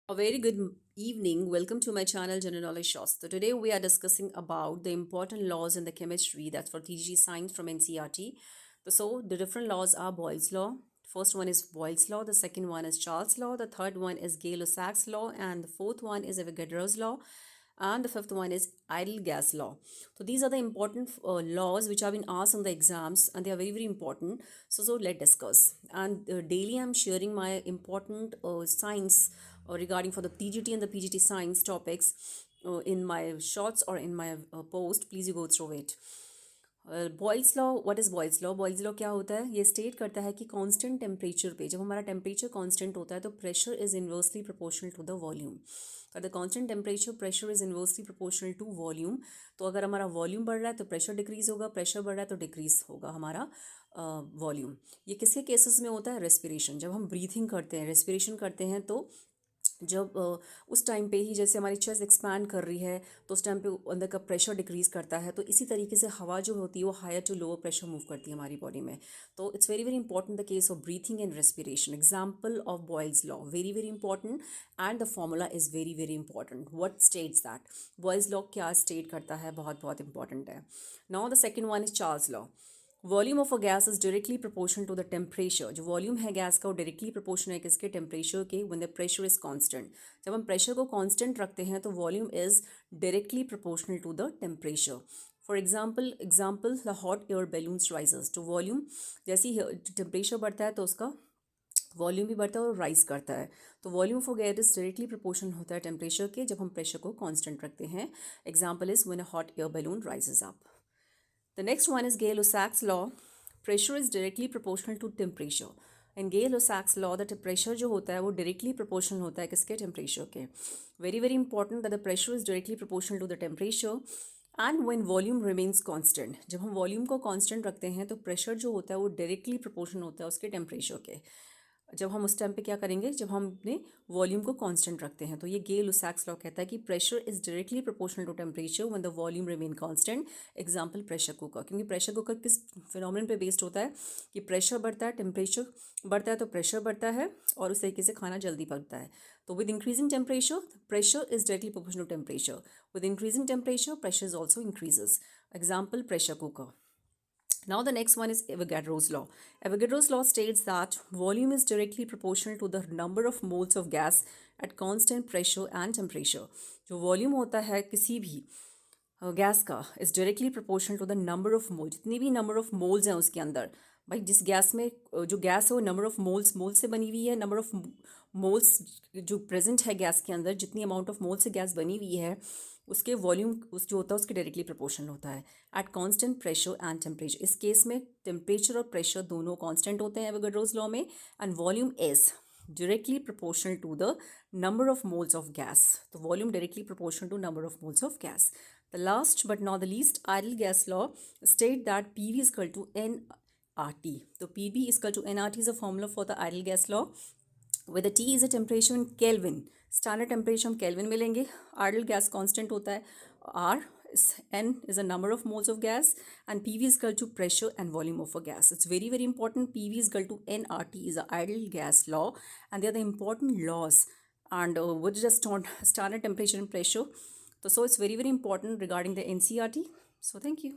A very good evening. Welcome to my channel General Knowledge Shots. So today we are discussing about the important laws in the chemistry that's for TG Science from NCERT. So the different laws are Boyle's law. First one is Boyle's law. The second one is Charles' law. The third one is Gay-Lussac's law, and the fourth one is Avogadro's law. And the fifth one is ideal gas law. So these are the important laws which have been asked in the exams, and they are very important. So let's discuss. And daily I'm sharing my important science regarding for the TGT and the PGT science topics in my shorts or in my post. Please you go through it. Boyle's law, what is Boyle's law? Boils law क्या होता है? ये state करता है कि constant temperature पे, जब हमारा टेम्परेचर कांस्टेंट होता है तो pressure is inversely proportional to the volume. For the constant temperature pressure is inversely proportional to volume. तो अगर हमारा वॉल्यूम बढ़ रहा है तो प्रेशर डिक्रीज होगा, प्रेशर बढ़ रहा है तो डिक्रीज होगा हमारा वॉल्यूम. ये किसके केसेस में होता है? रेस्पिरेशन. जब हम ब्रीथिंग करते हैं, रेस्पिरेशन करते हैं, तो जब उस टाइम पे ही जैसे हमारी चेस्ट एक्सपैंड कर रही है तो उस टाइम पे अंदर का प्रेशर डिक्रीज़ करता है. तो इसी तरीके से हवा जो होती है वो higher to lower pressure move करती है हमारी बॉडी में. तो it's very very important the case of breathing and respiration. Example of Boyle's law, very very important, and the formula is very very important. What states that? Boyle's law क्या state करता है? बहुत बहुत important है. Now the second one is Charles law. Volume of a gas is directly proportional to the temperature. जो volume है gas का वो डायरेक्टली प्रोपोर्शनल है किसके? टेम्परेचर के. When the pressure is constant. जब हम प्रेशर को कांस्टेंट रखते हैं तो volume is directly proportional to the temperature. For example the hot air balloons rises. तो वॉल्यूम जैसे ही टेम्परेचर बढ़ता है तो उसका वॉल्यूम भी बढ़ता है और राइज करता है. तो volume for gas is directly proportional होता है टेम्परेचर के जब हम प्रेशर को कांस्टेंट रखते हैं. Example is when a hot air balloon rises up. The next one is Gay-Lussac's law. Pressure is directly proportional to temperature. In Gay-Lussac's law, the pressure जो होता है वो directly proportional होता है किसके? temperature के. Very very important that the pressure is directly proportional to the temperature. And when volume remains constant, जब हम volume को constant रखते हैं तो pressure जो होता है वो directly proportional होता है उसके temperature के. जब हम उस टाइम पे क्या करेंगे? जब हम अपने वॉल्यूम को कांस्टेंट रखते हैं. तो ये Gay-Lussac's लॉ कहता है कि pressure is directly proportional to temperature when the volume remain constant. Example pressure cooker. क्योंकि प्रेशर कुकर किस फिनोमेनन पे बेस्ड होता है कि प्रेशर बढ़ता है, टेम्परेचर बढ़ता है तो प्रेशर बढ़ता है और उस तरीके से खाना जल्दी पकता है. तो with increasing temperature pressure is directly proportional to temperature. With increasing temperature pressure is also increases. Example pressure cooker. Now the next one is Avogadro's law. Avogadro's law states that volume is directly proportional to the number of moles of gas at constant pressure and temperature. जो volume होता है किसी भी gas का is directly proportional to the number of mole. जितनी भी number of moles हैं उसके अंदर, भाई जिस गैस में जो गैस है वो नंबर ऑफ मोल्स से बनी हुई है. नंबर ऑफ मोल्स जो प्रेजेंट है गैस के अंदर, जितनी अमाउंट ऑफ मोल्स से गैस बनी हुई है उसके वॉल्यूम उस जो होता है उसके डायरेक्टली प्रोपोर्शनल होता है at constant pressure and temperature. इस केस में टेम्परेचर और प्रेशर दोनों कांस्टेंट होते हैं एवोगाड्रोस लॉ में. And volume is directly proportional to the number of moles of gas. The volume directly proportional to number of moles of gas. The last but not the least, ideal gas law state that PV is equal to nRT. So PV is equal to nRT is a formula for the ideal gas law, where the T is a temperature in Kelvin. Standard temperature हम Kelvin में लेंगे. Ideal gas constant होता है R. N is a number of moles of gas, and PV is equal to pressure and volume of a gas. It's very very important. PV is equal to nRT is the ideal gas law, and they are the important laws. And what is the standard temperature and pressure? So it's very very important regarding the NCERT. So thank you.